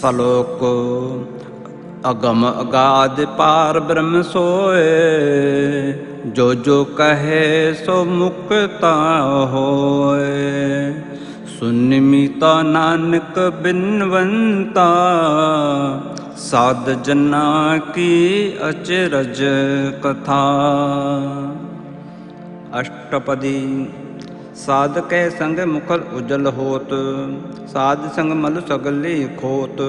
सलोक अगम अगाध पार ब्रह्म सोए, जो जो कहे सो मुक्ता होए। सुनिमिता नानक बिनवंता, साध जना की अचरज कथा। अष्टपदी। साध कै संग मुखर उजल होत, साध संग मल सगली खोत।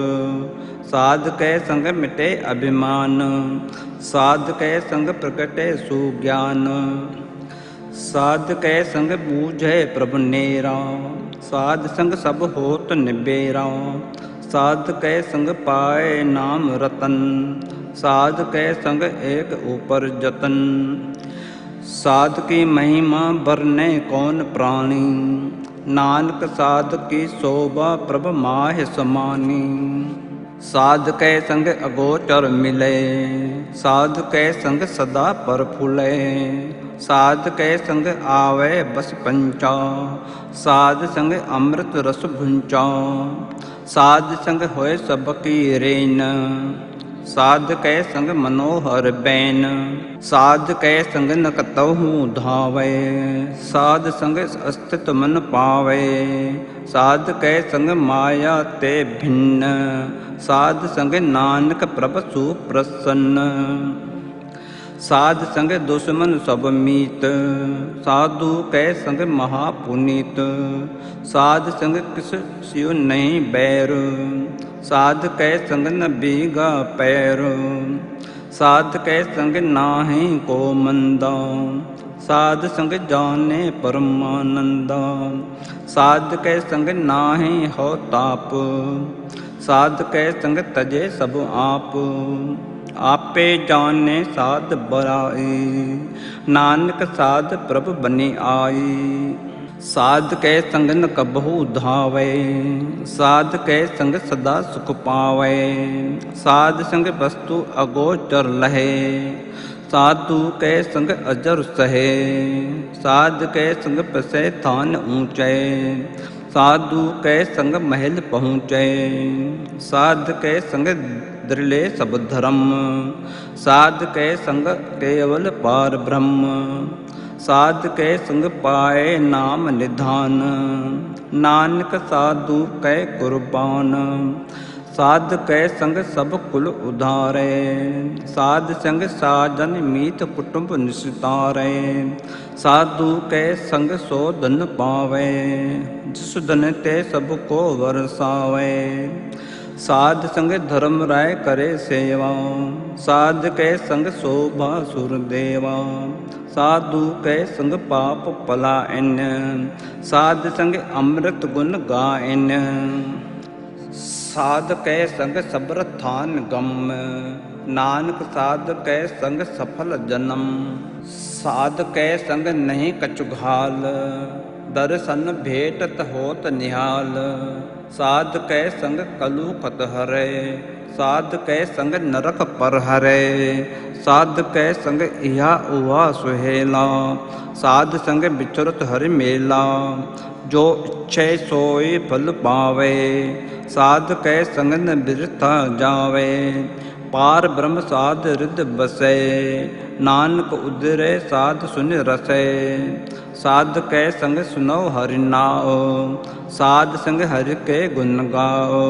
साध कै संग मिटे अभिमान, साध कै संग प्रगटे सुज्ञान। साध कै संग बूझे प्रभु नेरा, साध संग सब होत निबेरा। साध कै संग पाए नाम रतन, साध कै संग एक ऊपर जतन। साध की महिमा बरने कौन प्राणी, नानक साध की शोभा प्रभ माहि समानी। साध कै संग अगोचर मिले, साध कै संग सदा प्रफुल्ले। साध कै संग आवे बस पंचा, साध संग अमृत रस भुंचा। साध संग होए सबकी रेन, साध कै संग मनोहर बैन। साध कै संग न कतहु धावै, साध संग अस्तित मन पावै। साध कै संग माया ते भिन्न, साध संग नानक प्रभ सुप्रसन्न। साध संग दुश्मन सब मीत, साधु कै संग महापुनीत। साध संग किस सियो नहीं बैर, साध कै संग न बीगा पैर। साध कै संग नाहि को मंदा, साध संग जाने परमानंदा। साध कै संग नाहि हो ताप, साध कै संग तजे सब आप। आपे जाने साध बराई, नानक साध प्रभ बनि आई। साध कै संग न कबहु धावै, साध कै संग सदा सुख पावै। साध संग वस्तु अगोचर लहे, साधु कै संग अजर सहे। साध कै संग पसै थान ऊंचे, साधु कै संग महल पहुँचे। साध कै संग दृढ़े सब धर्म, साध कै संग केवल पार ब्रह्म। साध कै संग पाए नाम निधान, नानक साधु कै कुर्बान। साध कै संग सब कुल उधारे, साध संग साजन मीत कुटुंब निस्तारे। साधु कै संग सो धन पावे, जिस धन ते सब को वरसावे। साध संग धर्म राय करे सेवा, साध कै संग शोभा सुर देवा। साधु कै संग पाप पलायन, साध संग अमृत गुण गायन। साध कै संग सबर थान गम, नानक साध कै संग सफल जन्म। साध कै संग नहीं कछु घाल, दर्शन भेटत होत निहाल। साध कै संग कलु कत हरै, साध कै संग नरक पर हरै। साध कै संग इहा उहा सुहेला, साध संग बिचरत हरि मेला। जो इच्छै सोई फल पावे, साध कै संग न बिरथा जावे। पार ब्रह्म साध हृद बसै, नानक उदरे साध सुन रसै। साध कै संग सुनो हरि नाओ, साध संग हरि के गुण गाओ।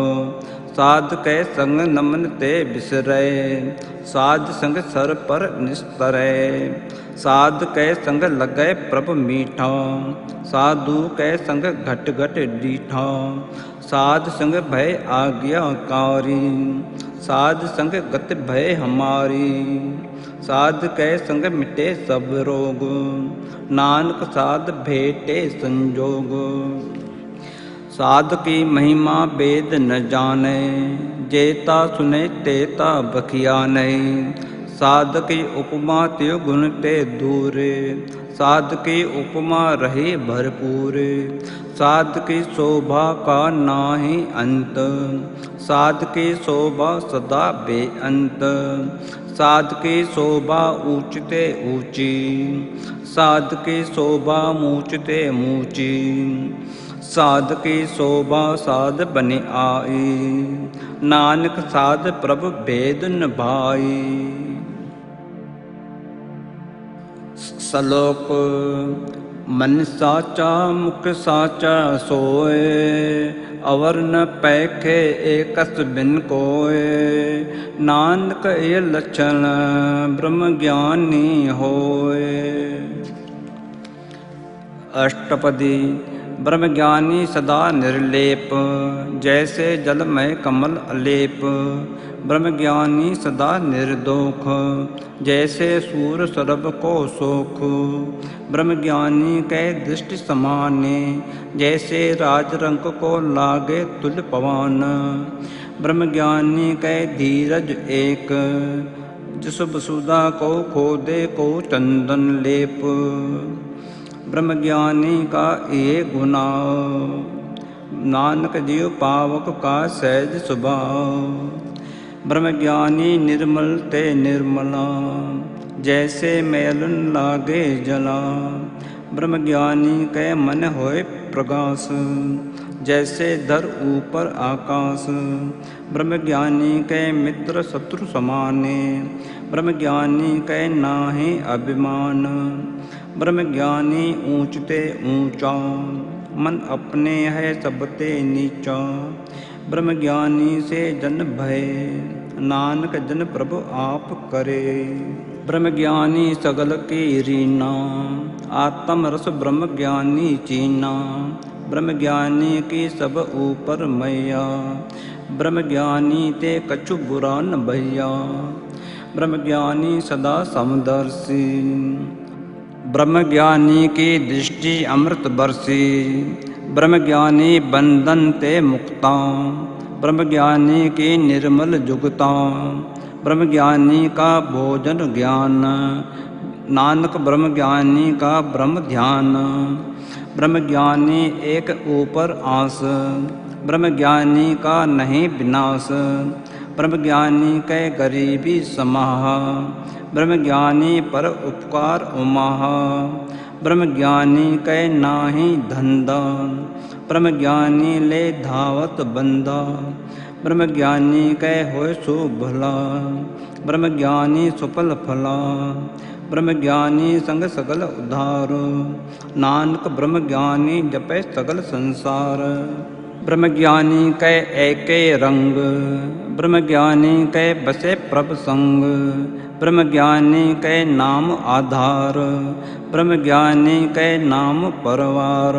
साध कै संग नमन ते बिसरै, साध संग सर पर निस्तरै। साध कै संग लगै प्रभ मीठा, साधु कै संग घट घट डीठा। साध संग भय आज्ञाकारी, साध संग गति भय हमारी। साध कै संग मिटे सब रोग, नानक साध भेटे संजोग। साध की महिमा वेद न जाने, जेता सुने तेता बखियाने। साध की उपमा त्यो गुण ते दूर, साध की उपमा रही भरपूर। साध की शोभा का नाहि अंत, साध की शोभा सदा बेअंत। साध की शोभा ऊंचते ऊंची, साध की शोभा मूचते मूची। साध की शोभा साध बनि आई, नानक साध प्रभु भेद न भाई। श्लोक मन साचा मुख साचा सोए, अवर न पैखे एकस बिन कोय। नानक ये लक्षण ब्रह्म ज्ञानी होए। अष्टपदी ब्रह्मज्ञानी सदा निर्लेप, जैसे जल में कमल अलेप। ब्रह्मज्ञानी सदा निर्दोख, जैसे सूर सरब को सोख। ब्रह्मज्ञानी कै दृष्टि समाने, जैसे राजरंक को लागे तुल पवन। ब्रह्मज्ञानी कै धीरज एक, जिस वसुधा को खोदे को चंदन लेप। ब्रह्मज्ञानी का ये गुना, नानक जीव पावक का सहज स्वभाव। ब्रह्मज्ञानी निर्मल ते निर्मला, जैसे मैलन लागे जला। ब्रह्मज्ञानी के मन होए प्रकाश, जैसे धर ऊपर आकाश। ब्रह्मज्ञानी के मित्र शत्रु समाने, ब्रह्मज्ञानी के नाहि अभिमान। ब्रह्मज्ञानी ऊंचते ऊंचा, मन अपने है सबते नीचा। ब्रह्मज्ञानी से जन भय, नानक जन प्रभु आप करे। ब्रह्मज्ञानी सगल की रीना, आत्म रस ब्रह्मज्ञानी चीना। ब्रह्मज्ञानी की सब ऊपर मैया, ब्रह्मज्ञानी ते कछु बुरा न भैया। ब्रह्मज्ञानी सदा समदर्शी, ब्रह्मज्ञानी की दृष्टि अमृत बरसी। ब्रह्मज्ञानी बंधन ते मुक्ता, ब्रह्मज्ञानी की निर्मल जुगता। ब्रह्मज्ञानी का भोजन ज्ञान, नानक ब्रह्मज्ञानी का ब्रह्म ध्यान। ब्रह्मज्ञानी एक ऊपर आस, ब्रह्मज्ञानी का नहीं विनाश। ब्रह्मज्ञानी कै गरीबी समाह, ब्रह्मज्ञानी पर उपकार उमाह। ब्रह्मज्ञानी कै नाही धंधा, ब्रह्मज्ञानी ले धावत बंदा। ब्रह्मज्ञानी कै होय सो भला, ब्रह्मज्ञानी सुफल फला। ब्रह्मज्ञानी संग सगल उधार, नानक ब्रह्मज्ञानी जपै सगल संसार। ब्रह्मज्ञानी कै एके रंग, ब्रह्मज्ञानी कै बसे प्रभ संग। ब्रह्मज्ञानी कै नाम आधार, ब्रह्मज्ञानी कै नाम परवार।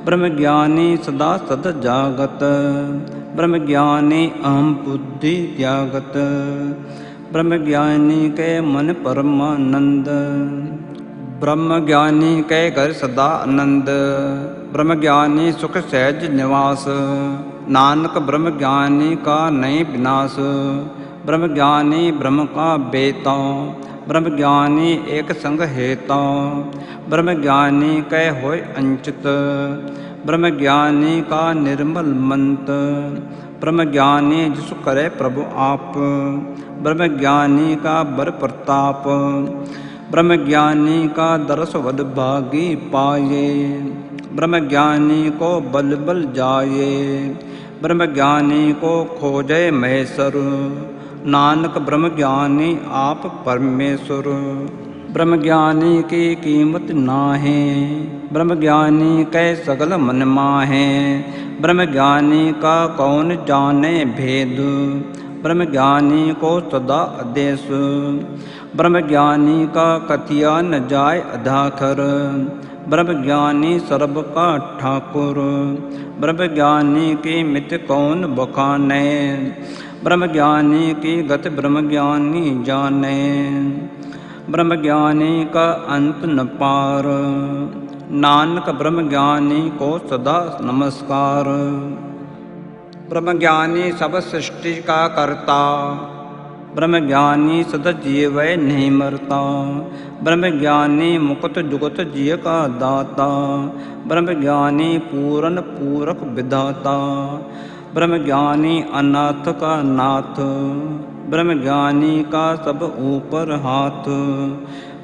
ब्रह्मज्ञानी सदा सद जागत, ब्रह्मज्ञानी अहम बुद्धि त्यागत। ब्रह्मज्ञानी कै मन परमानंद, ब्रह्मज्ञानी कै घर सदा आनंद। ब्रह्मज्ञानी सुख सहज निवास, नानक ब्रह्मज्ञानी का नहीं विनाश। ब्रह्मज्ञानी ब्रह्म का बेता, ब्रह्मज्ञानी एक संग हेता। ब्रह्मज्ञानी कै होय अंचित, ब्रह्मज्ञानी का निर्मल मंत। ब्रह्मज्ञानी जिसु करे प्रभु आप, ब्रह्मज्ञानी का बर प्रताप। ब्रह्मज्ञानी का दरस वद भागी पाए, ब्रह्मज्ञानी को बल बल जाए। ब्रह्मज्ञानी को खोजे महेश्वर, नानक ब्रह्मज्ञानी आप परमेश्वर। ब्रह्मज्ञानी की कीमत नाहे, ब्रह्मज्ञानी कै सगल मन माहे। ब्रह्मज्ञानी का कौन जाने भेद, ब्रह्मज्ञानी को सदा आदेश। ब्रह्मज्ञानी का कथिया न जाय अधाखर, ब्रह्मज्ञानी सर्व का ठाकुर। ब्रह्मज्ञानी की मित कौन बखाने, ब्रह्मज्ञानी की गति ब्रह्मज्ञानी जाने। ब्रह्मज्ञानी का अंत न पार, नानक ब्रह्मज्ञानी को सदा नमस्कार। ब्रह्मज्ञानी सब सृष्टि का कर्ता, ब्रह्मज्ञानी सदा जीवै नहीं मरता। ब्रह्मज्ञानी मुक्त जुगत जिय का दाता, ब्रह्मज्ञानी पूरन पूरक विधाता। ब्रह्मज्ञानी अनाथ का नाथ, ब्रह्म ज्ञानी का सब ऊपर हाथ,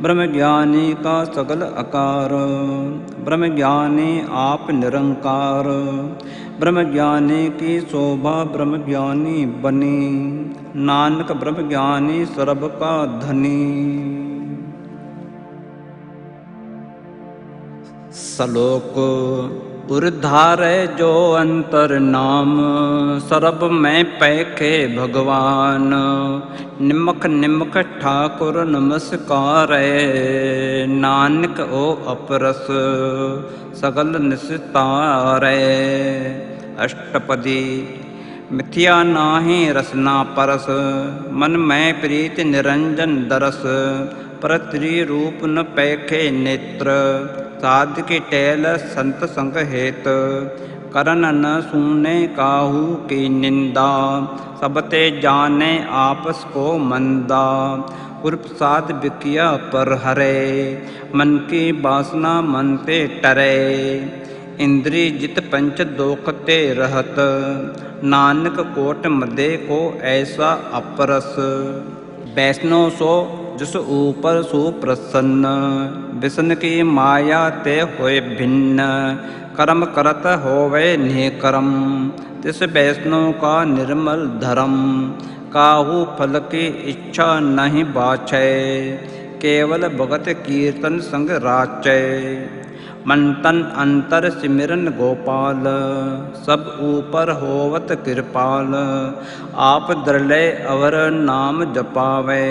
ब्रह्म ज्ञानी का सगल आकार, ब्रह्म ज्ञानी आप निरंकार, ब्रह्म ज्ञानी की शोभा ब्रह्म ज्ञानी बनी, नानक ब्रह्म ज्ञानी सर्ब का धनी। श्लोक उर्धारै जो अंतर नाम, सर्ब में पैखे भगवान, निमख निमख ठाकुर नमस्कार, नानक ओ अपरस सगल निस्तारै। अष्टपदी मिथ्या नाहि रसना परस, मन में प्रीति निरंजन दरस, पर त्रिरूप न पैखे नेत्र, साध की टहल संत संग हेत, करन न सुने काहू की निंदा, सबते जाने आपस को मंदा, गुर प्रसाद बिकिया पर हरे, मन की वासना मन ते टरे, इंद्री जित पंच दोखते रहत, नानक कोट मदे को ऐसा अपरस। वैष्णव सो जिस ऊपर सुप्रसन्न, विष्णु की माया ते होए भिन्न, कर्म करत होवे निकर्म, तिस वैष्णव का निर्मल धर्म, काहू फल की इच्छा नहीं बाछै, केवल भगत कीर्तन संग राचै, मन तन अंतर सिमरन गोपाल, सब ऊपर होवत कृपाल, आप दृलय अवर नाम जपावे,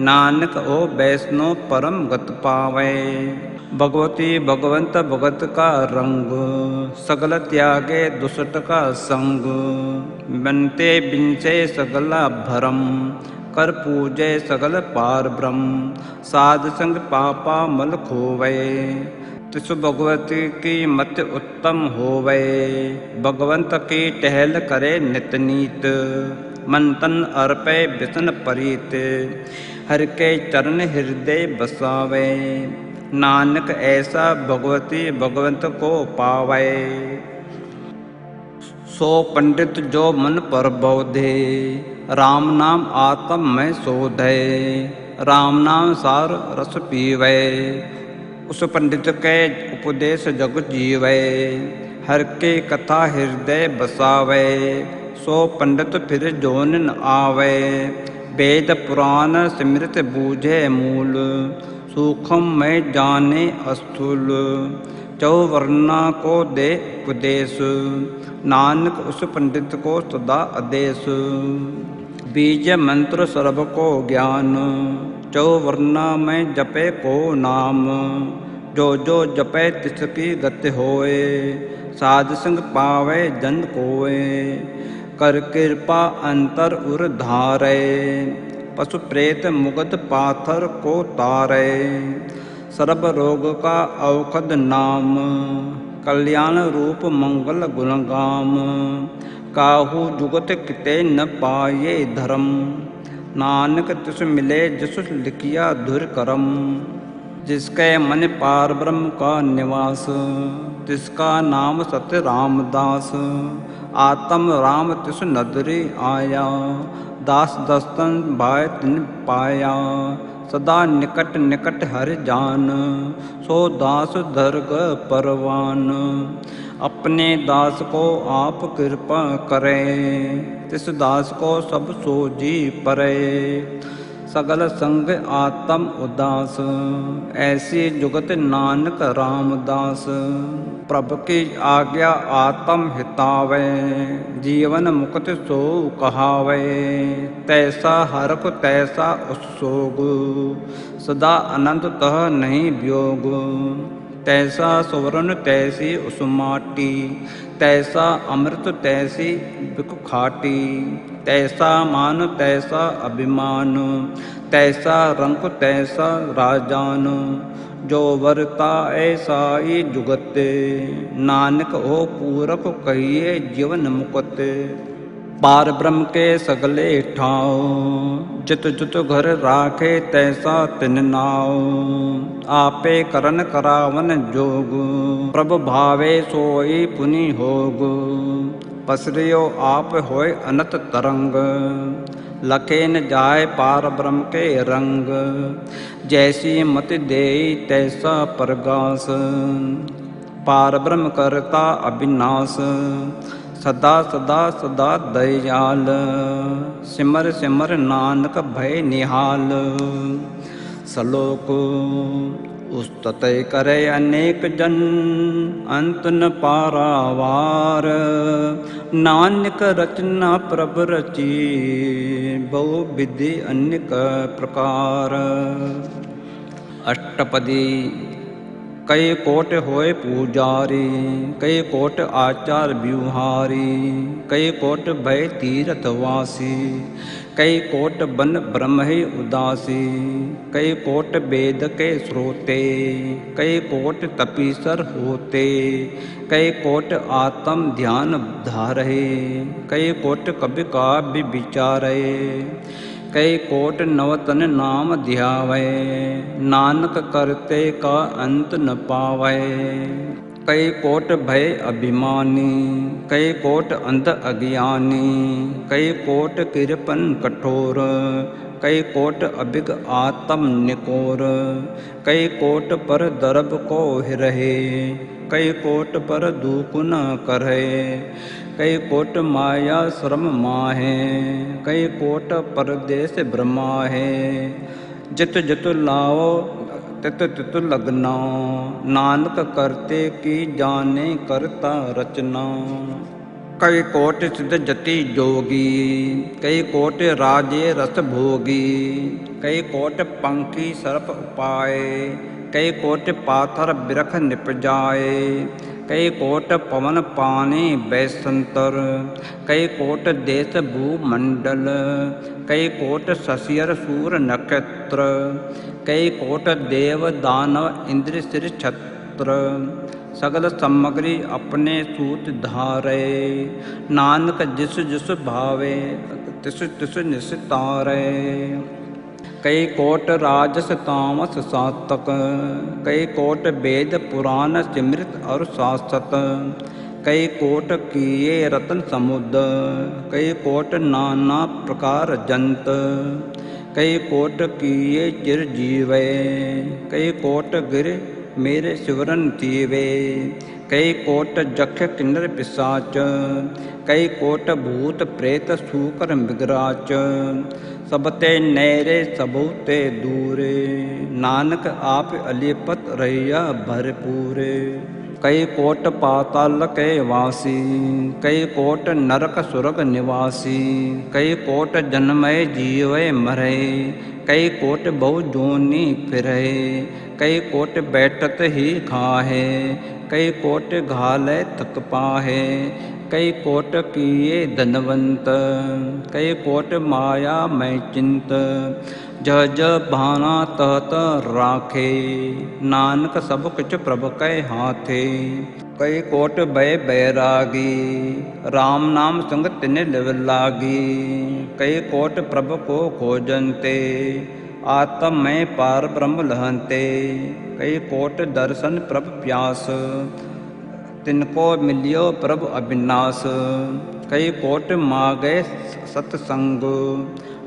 नानक ओ वैष्णव परम गत पावे। भगवती भगवंत भगत का रंग, सगल त्यागे दुष्ट का संग, बनते बिनसे सगला भरम, कर पूजे सगल पार ब्रह्म, साध संग पापा मल खोवे, तिस भगवती की मत उत्तम होवे, भगवंत की टहल करे नित नीत, मन तन अर्पे बिसन परीत, हर के चरण हृदय बसावे, नानक ऐसा भगवती भगवंत को पावे। सो पंडित जो मन पर बोधे, राम नाम आत्म में शोधे, राम नाम सार रस पीवे, उस पंडित के उपदेश जग जीवे, हर के कथा हृदय बसावे, सो पंडित फिर जोन न आवे, वेद पुराण स्मृत बूझे मूल, सूक्ष्म में जाने स्थूल, चौवर्णा को दे उपदेश, नानक उस पंडित को सदा आदेश, बीज मंत्र सर्व को ज्ञान, चौवर्णा में जपे को नाम, जो जो जपे तिसकी गति होए, साध संग पावे जन कोए, कर कृपा अंतर उर धारे, पशु प्रेत मुगध पाथर को तारे, सर्व रोग का औषध नाम, कल्याण रूप मंगल गुणगाम, काहू जुगत किते न पाये धर्म, नानक तिस मिले जिस लिखिया धुर करम, जिसके मन पार ब्रह्म का निवास, तिसका नाम सत्य रामदास, आत्म राम तिस नदरी आया, दास दस्तन भाय तिन पाया, सदा निकट निकट हर जान, सो दास दर्ग परवान, अपने दास को आप कृपा करें, तिस दास को सब सोजी परे, सगल संग आत्म उदास, ऐसी जुगत नानक रामदास, प्रभु की आज्ञा आत्म हितावे, जीवन मुक्त सो कहावे, तैसा हरक तैसा उत्सोग, सदा अनंत तह नहीं वियोग, तैसा सुवर्ण तैसी उस माटी, तैसा अमृत तैसी बिक खाटी, तैसा मान तैसा अभिमान, तैसा रंक तैसा राजान, जो वरता ऐसा ही जुगते, नानक हो पूरक कहिए जीवन मुकते, पार ब्रह्म के सगले ठाव, जित जुत घर राखे तैसा तिन नाव, आपे करन करावन जोग, प्रभु भावे सोई पुनि होग, पसरियो आप होय अनत तरंग, लखे न जाय पार ब्रह्म के रंग, जैसी मत देई तैसा प्रगास। पार ब्रह्म करता अविनाश, सदा सदा सदा दयाल। सिमर सिमर नानक भय निहाल। श्लोक उस्तत करे अनेक जन, अंत न पारावार। नानक रचना प्रभ रची, बहु विधि अनेक प्रकार। अष्टपदी कई कोट होए पूजारी, कई कोट आचार व्यूहारी। कई कोट भय तीर्थवासी, कई कोट बन ब्रह्म ही उदासी। कई कोट वेद के श्रोते, कई कोट तपीसर होते। कई कोट आत्म ध्यान धारे, कई कोट कवि काव्य विचारे। कई कोट नवतन नाम ध्यावै, नानक करते का अंत न पावै। कई कोट भय अभिमानी, कई कोट अंध अज्ञानी। कई कोट कृपन कठोर, कई कोट अभिग आत्म निकोर। कई कोट पर दर्भ को रहे, कई कोट पर दुख न करहे। कई कोट माया श्रम माहे, कई कोट परदेश ब्रह्मा है। जित जित लाओ तित तित लगना, नानक करते की जाने करता रचना। कई कोट सिद्ध जति जोगी, कई कोट राजे रस भोगी। कई कोट पंखी सर्प उपाय, कई कोट पाथर बिरख निपजाए। कई कोट पवन पानी बैसंतर, कई कोट देश भूमंडल। कई कोट शशियर सूर नक्षत्र, कई कोट देव दानव इंद्र सिर छत्र। सगल सामग्री अपने सूत धारे, नानक जिस जिस भावे तिस तिस निस्तारे। कई कोट राजस तामस सातक, कई कोट वेद पुराण सिमृत और शासत। कई कोट किए रतन समुद्र, कई कोट नाना प्रकार जंत। कई कोट किए चिर जीवे, कई कोट गिर मेरे शिवरन तीवे। कई कोट जख किन्नर पिशाच, कई कोट भूत प्रेत सूकर मृगराच। सबते नैरे सबूते दूरे, नानक आप अलिपत रहिया भरपूरे। कई कोट पाताल के वासी, कई कोट नरक सुरग निवासी। कई कोट जन्मय जीवय मरै, कई कोट बहु जोनी फिरै। कई कोट बैठत ही खाहे, कई कोट घाले तक पाहे। कई कोट किए धनवंत, कई कोट माया मैं चिंत। जह जह भाना तह तह राखे, नानक सब कुछ प्रभ कै हाथे। कई कोट भय बैरागी, राम नाम संग तिन लिव लागी। कई कोट प्रभ को खोजनते, आत्म में पार ब्रह्म लहनते। कई कोट दर्शन प्रभ प्यास, तिनको मिलियो प्रभु अविनाश। कई कोट मागे सत्संग,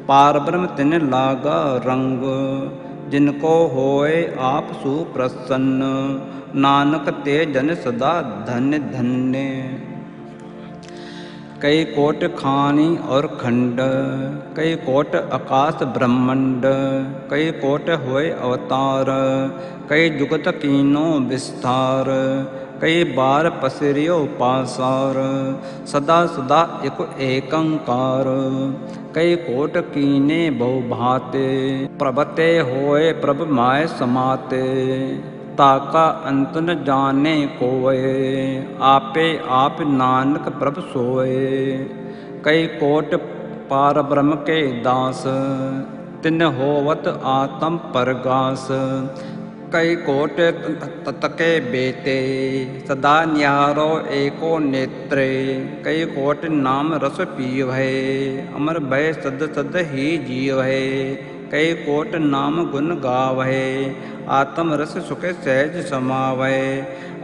पार ब्रह्म तिन लागा रंग। जिनको होए आप सुप्रसन्न, नानक ते जन सदा धन्य धन्य। कई कोट खानी और खंड, कई कोट आकाश ब्रह्मंड। कई कोट होए अवतार, कई जुगत कीनो विस्तार। कई बार पसरियो पासार, सदा सदा एक एकंकार। कई कोट कीने बहु भाते, प्रभते होए प्रभ माय समाते। ताका अंत न जाने कोय, आपे आप नानक प्रभ सोए। कई कोट पार ब्रह्म के दास, तिन होवत आत्म परगास। कई कोट ततके बेते, सदा न्यारो एको नेत्रे। कई कोट नाम रस पीवै, अमर भय सद सद ही जीवै। कई कोट नाम गुण गावै, आत्म रस सुख सहज समावै।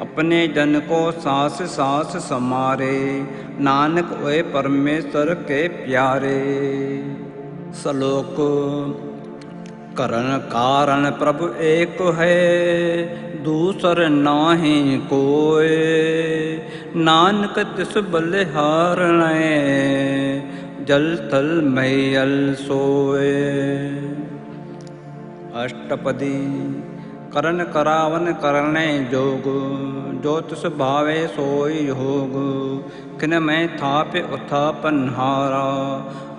अपने जन को सांस सांस समारे, नानक ओए परमेश्वर के प्यारे। ਸਲੋਕ ਕਰਨ ਕਾਰਨ ਪ੍ਰਭ ਏਕ ਹੈ, ਦੂਸਰ ਨਾਹੀ ਕੋਇ। ਨਾਨਕ ਤਿਸ ਬਲਿਹਾਰਣੈ, ਜਲ ਥਲ ਮਈਅਲ ਸੋਏ। ਅਸ਼ਟਪਦੀ ਕਰਨ ਕਰਾਵਨ ਕਰਨੈ ਜੋਗ, ਜੋ ਤਿਸ ਭਾਵੇ ਸੋਈ ਹੋਗ। ਕਿਨ ਮੈਂ ਥਾਪਿ ਉਥਾਪਨਹਾਰਾ,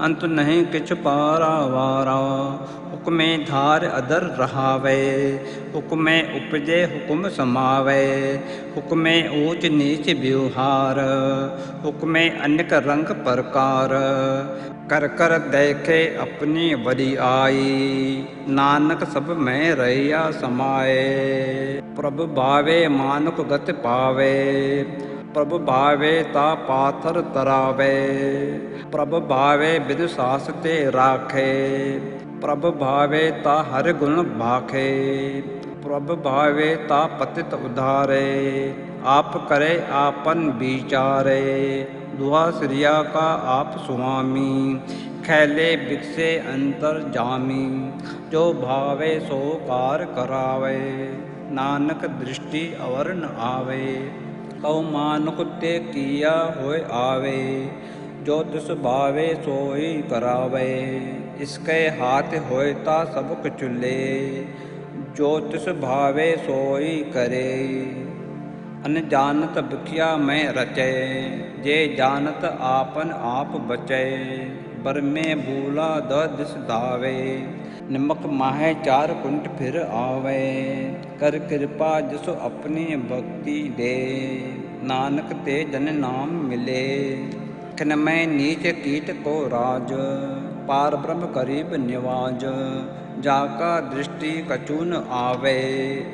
ਅੰਤ ਨਹੀਂ ਕਿਛ ਪਾਰਾਵਾਰਾ। ਹੁਕਮੇ ਧਾਰ ਅਦਰ ਰਹਾਵੇ, ਹੁਕਮੇ ਉਪਜੇ ਹੁਕਮ ਸਮਾਵੇ। ਹੁਕਮੇ ਊਚ ਨੀਚ ਵਿਵਹਾਰ, ਹੁਕਮੇ ਅਨੇਕ ਰੰਗ ਪ੍ਰਕਾਰ। ਕਰ ਕਰ ਦੇਖੇ ਆਪਣੀ ਵਡਿਆਈ, ਨਾਨਕ ਸਭ ਮੈਂ ਰਹਿਆ ਸਮਾਏ। ਪ੍ਰਭ ਭਾਵੇ ਮਾਨੁਖ ਗਤਿ ਪਾਵੇ, ਪ੍ਰਭ ਭਾਵੇ ਤਾ ਪਾਥਰ ਤਰਾਵੇ। ਪ੍ਰਭ ਭਾਵੇ ਬਿਨ ਸਾਸ ਤੇ ਰਾਖੇ, ਪ੍ਰਭ ਭਾਵੇ ਤਾ ਹਰਿ ਗੁਣ ਭਾਖੇ। ਪ੍ਰਭ ਭਾਵੇ ਤਾ ਪਤਿਤ ਉਧਾਰੇ, ਆਪ ਕਰੇ ਆਪਨ ਵਿਚਾਰੇ। ਦੁਆ ਸ੍ਰਿਆ ਕਾ ਆਪ ਸੁਆਮੀ, ਖੈਲੇ ਬਿਕਸੇ ਅੰਤਰ ਜਾਮੀ। ਜੋ ਭਾਵੇ ਸੋ ਕਾਰ ਕਰਾਵੇ, ਨਾਨਕ ਦ੍ਰਿਸ਼ਟੀ ਅਵਰ ਨ ਆਵੇ। ਕਉ ਮਾਨੁਖ ਤੇ ਕੀਆ ਹੋਇ ਆਵੇ, ਜੋ ਤਿਸ ਭਾਵੇ ਸੋਈ ਕਰਾਵੇ। ਇਸਕੇ ਹਾਥ ਹੋਇ ਤਾ ਸਭ ਕਛੁਲੇ, ਜੋ ਤਿਸ ਭਾਵੇ ਸੋਈ ਕਰੇ। ਅਨਜਾਨਤ ਬਿਖਿਆ ਮੈਂ ਰਚੈ, ਜੇ ਜਾਣਤ ਆਪਨ ਆਪ ਬਚੈ। ਬਰਮੇ ਬੂਲਾ ਦ ਦਿਸ ਧਾਵੇ, ਨਿਮਕ ਮਾਹੇ ਚਾਰ ਕੁੰਟ ਫਿਰ ਆਵੇ। ਕਰ ਕਿਰਪਾ ਜਿਸ ਆਪਣੀ ਭਗਤੀ ਦੇ, ਨਾਨਕ ਤੇ ਜਨ ਨਾਮ ਮਿਲੇ। ਕਿਨ ਮੈਂ ਨੀਚ ਕੀਟ ਕੋ ਰਾਜ, ਪਾਰ ਬ੍ਰਹਮ ਕਰੀਬ ਨਿਵਾਜ। ਜਾ ਕਾ ਦ੍ਰਿਸ਼ਟੀ ਕਛੂ ਨ ਆਵੇ,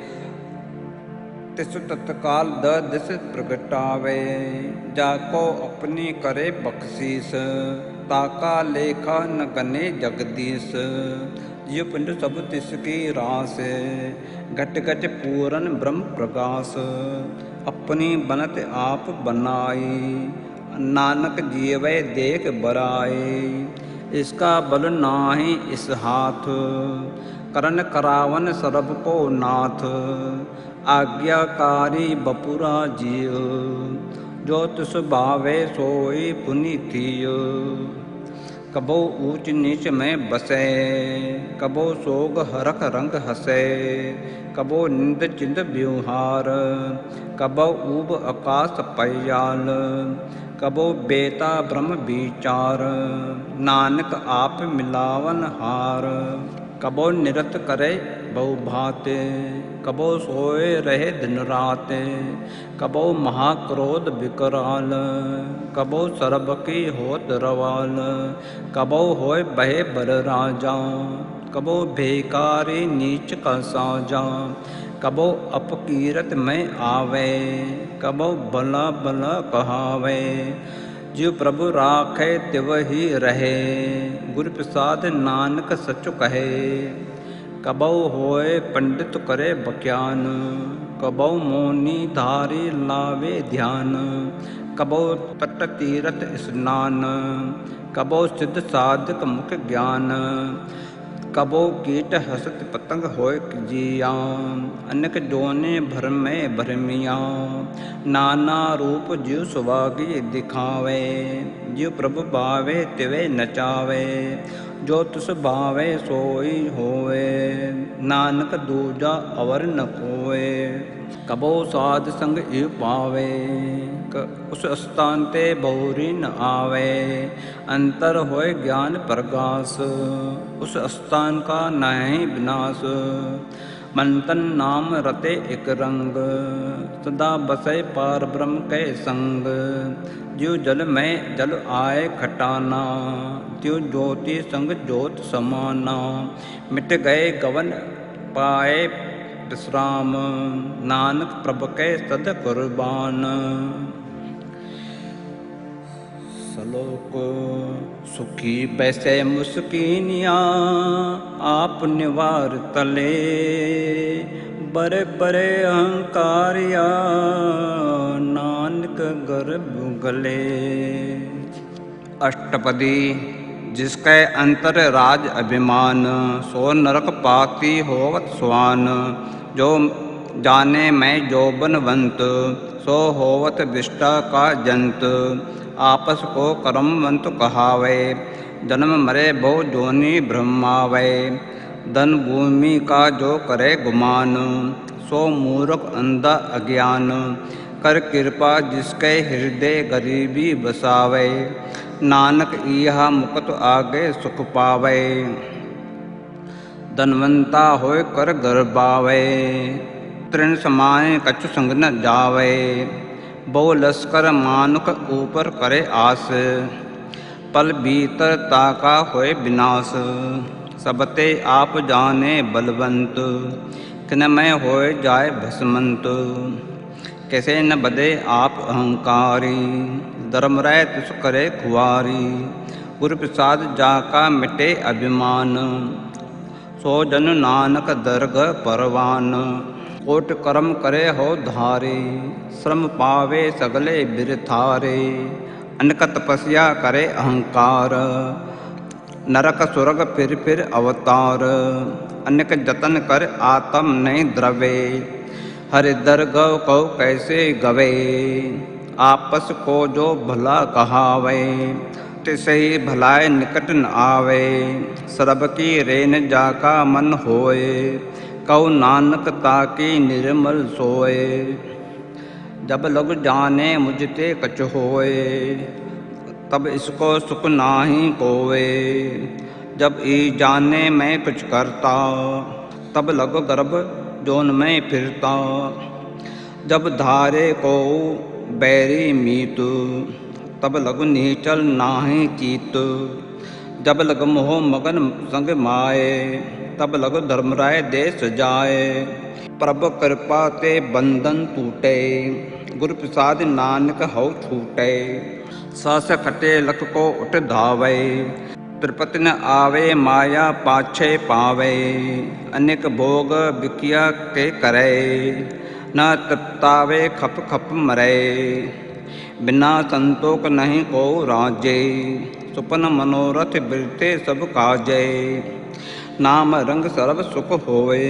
ਤਿਸ ਤਤਕਾਲ ਦ ਦਿਸ ਪ੍ਰਗਟਾਵੇ। ਜਾ ਕੋ ਆਪਣੀ ਕਰੇ ਬਖਸ਼ੀਸ, ਤਾਕਾ ਲੇਖਾ ਨ ਗਨੇ ਜਗਦੀਸ਼। ਜਿਉ ਪਿੰਡ ਸਭ ਤਿਸ ਕੀ ਰਾਸ, ਘਟ ਘਟ ਪੂਰਨ ਬ੍ਰਹਮ ਪ੍ਰਗਾਸ। ਆਪਣੀ ਬਨਤ ਆਪ ਬਨਾਈ, ਨਾਨਕ ਜੀਵੈ ਦੇਖ ਬਰਾਈ। ਇਸਕਾ ਬਲ ਨਾਹੀ ਇਸ ਹਾਥ, ਕਰਨ ਕਰਾਵਨ ਸਰਬ ਕੋ ਨਾਥ। ਆਗਿਆਕਾਰੀ ਬਪੁਰਾ ਜੀਉ, ਜੋ ਤਿਸ ਭਾਵੇ ਸੋਈ ਪੁਨੀਤੀਉ। ਕਬੋ ਊਚ ਨੀਚ ਮੈਂ ਬਸੈ, ਕਬੋ ਸੋਗ ਹਰਖ ਰੰਗ ਹਸੈ। ਕਬੋ ਨਿੰਦ ਚਿੰਦ ਵਿਵਹਾਰ, ਕਬੋ ਊਬ ਆਕਾਸ ਪਇਆਲ। ਕਬੋ ਬੇਤਾ ਬ੍ਰਹਮ ਵਿਚਾਰ, ਨਾਨਕ ਆਪ ਮਿਲਾਵਨ ਹਾਰ। ਕਬੋ ਨਿਰਤ ਕਰੇ ਬਹੁ ਭਾਤੇ, ਕਬੋ ਸੋਏ ਰਹੇ ਦਿਨ ਰਾਤ। ਕਬੋ ਮਹਾ ਕ੍ਰੋਧ ਵਿਕਰਾਲ, ਕਬੋ ਸਰਬ ਕੀ ਹੋਤ ਰਵਾਲ। ਕਬੋ ਹੋਏ ਬਹਿ ਬਰ ਰਾਜਾ, ਕਬੋ ਬੇਕਾਰੀ ਨੀਚ ਕਾ ਸਾਜਾ। ਕਬੋ ਅਪਕੀਰਤ ਮੈਂ ਆਵੇ, ਕਬੋ ਭਲਾ ਭਲਾ ਕਹਾਵੇ। ਜਿਉ ਪ੍ਰਭੁ ਰਾਖੈ ਤਿਵਹਿ ਰਹੇ, ਗੁਰ ਪ੍ਰਸਾਦ ਨਾਨਕ ਸਚੁ ਕਹੇ। ਕਬਉ ਹੋਏ ਪੰਡਿਤ ਕਰੇ ਬਖਿਆਨ, ਕਬਉ ਮੋਨੀ ਧਾਰੀ ਲਾਵੇ ਧਿਆਨ। ਕਬਉ ਤਟ ਤੀਰਥ ਇਸਨਾਨ, ਕਬਉ ਸਿੱਧ ਸਾਧਕ ਮੁਖ ਗਿਆਨ। ਕਬੋ ਕੀਟ ਹਸਤ ਪਤੰਗ ਹੋਇ ਜੀਆ, ਅਨੇਕ ਜੋਨੇ ਭਰਮੇ ਭਰਮੀਆਂ। ਨਾਨਾ ਰੂਪ ਜਿਉ ਸੁਵਾਗੀ ਦਿਖਾਵੇ, ਜਿਉ ਪ੍ਰਭ ਭਾਵੇ ਤਿਵੇਂ ਨਚਾਵੇ। ਜੋ ਤਿਸ ਭਾਵੇ ਸੋਈ ਹੋਵੇ, ਨਾਨਕ ਦੂਜਾ ਅਵਰ ਨ ਕੋਇ। ਕਬੋ ਸਾਧ ਸੰਗ ਇਵ ਪਾਵੇ, ਉਸ ਅਸਥਾਨ ਤੇ ਬਹੁਰੀ ਨ ਆਵੇ। ਅੰਤਰ ਹੋਏ ਗਿਆਨ ਪ੍ਰਗਾਸ, ਉਸ ਅਸਥਾਨ ਕਾ ਨਾਹੀ ਵਿਨਾਸ਼। ਮਨ ਤਨ ਨਾਮ ਰਤੇ ਇਕ ਰੰਗ, ਸਦਾ ਬਸੈ ਪਾਰ ਬ੍ਰਹਮ ਕੈ ਸੰਗ। ਜਿਉ ਜਲ ਮੈਂ ਜਲ ਆਏ ਖਟਾਨਾ, ਤਿਉ ਜੋਤੀ ਸੰਗ ਜੋਤ ਸਮਾਨਾ। ਮਿਟ ਗਏ ਗਵਨ ਪਾਏ ਵਿਸਰਾਮ, ਨਾਨਕ ਪ੍ਰਭ ਕੈ ਸਦ ਕੁਰਬਾਨ। ਸਲੋਕ ਸੁਖੀ ਬੈਸੈ ਮੁਸਕੀਨਿਆ, ਆਪ ਨਿਵਾਰ ਤਲੇ। ਬਰੇ ਬਰੇ ਅਹੰਕਾਰਿਆ, ਨਾਨਕ ਗਰਭ ਗਲੇ। ਅਸ਼ਟਪਦੀ जिसकै अंतर राज अभिमान, सो नरक पाती होवत स्वान। जो जाने मैं जोबनवंत, सो होवत विष्टा का जंत। आपस को कर्मवंत कहावे, जन्म मरे बहु जोनि ब्रह्मावे। धन भूमि का जो करे गुमान, सो मूर्ख अंधा अज्ञान। कर कृपा जिसके हृदय गरीबी बसावे, नानक इह मुकत आगे सुख पावे। धनवंता होय कर गर्बावे, तृण समाए कछु संग न जावे। बहु लश्कर मानुक ऊपर करे आस, पल भीतर ताका होय विनाश। सबते आप जाने बलवंत, किनमय होय जाय भस्मंत। कैसे न बदे आप अहंकारी, धर्म रह तुस करे खुआरी। गुरु प्रसाद जाका मिटे अभिमान, सो जन नानक दरग परवान। कोट कर्म करे हो धारे, श्रम पावे सगले बिरथारे। अनक तपस्या करे अहंकार, नरक सुरग फिर अवतार। अनेक जतन कर आत्म नहीं द्रवे, हरि दरगव को कैसे गवे। आपस को जो भला कहावे, तिसे ही भलाए निकट न आवे। सरब की रेन जाका मन होए, कौ नानक ताकी निर्मल सोए। जब लग जाने मुझते कछ होए, तब इसको सुख नाही कोवे। जब ई जाने मैं कुछ करता, तब लग गर्भ जोन में फिरता। जब धारे को बैरी मीत, तब लग नीचल नाही चीत। जब लग मोह मगन संग माए, तब लग धर्मराय देश जाए। प्रभ कृपा ते बंधन टूटे, गुरु प्रसाद नानक हौ छूटे। सास खटे लख को उठ धावे, त्रिपति न आवे माया पाछे पावे। अनेक भोग बिकिया के करे, न तृप्तावे खप खप मरे। बिना संतोष नहीं को राजे, सुपन मनोरथ बिरते सब काजे। नाम रंग सर्व सुख होए,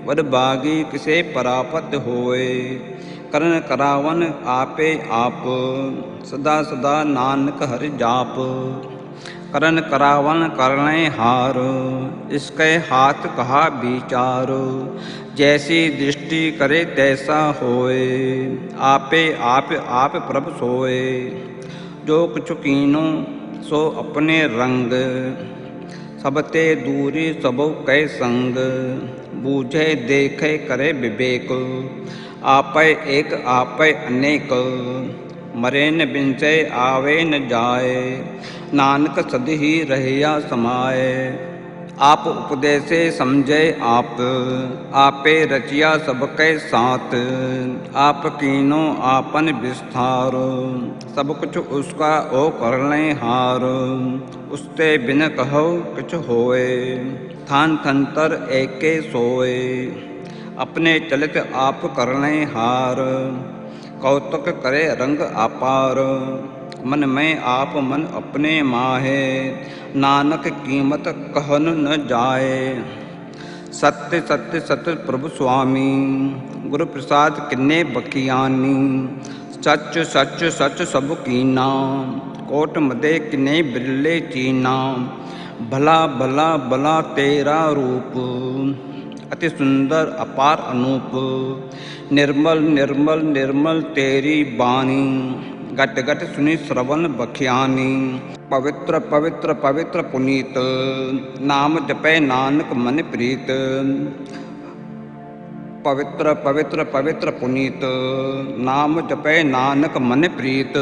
वड बागी किसे परापत होए। करन करावन आपे आप, सदा सदा नानक हरि जाप। करन करावन करने हार, इसके हाथ कहा विचार। जैसी दृष्टि करे तैसा होए, आपे आप प्रभ सोए। जो कुछ कीनो सो अपने रंग, सबते दूरी सबो कै संग। बूझे देखे करे विवेक, आपै एक आपै अनेक। मरे न बिंचय आवे न जाए, नानक सद ही रहिया समाए। आप उपदेशे समझे आप, आपे रचिया सबके साथ। आप कीनो आपन विस्तार, सब कुछ उसका ओ करने हार। उसते बिन कहो कुछ होए, थान थंतर एके सोए। अपने चलित आप करने हार, कौतुक करे रंग अपार। मन में आप मन अपने माहे, नानक कीमत कहन न जाए। सत्य सत्य सत्य प्रभु स्वामी, गुरु प्रसाद किन्ने बखियानी। सच सच सच सब कीना, कोट मदे किन्ने बिरले चीना। भला भला भला तेरा रूप, अति सुंदर अपार अनूप। निर्मल निर्मल निर्मल तेरी बानी, गट गट सुनी श्रवण बखियानी। पवित्र पवित्र पवित्र पुनीत, नाम जपै नानक मन प्रीत। पवित्र पवित्र पवित्र पुनीत, नाम जपै नानक मन प्रीत।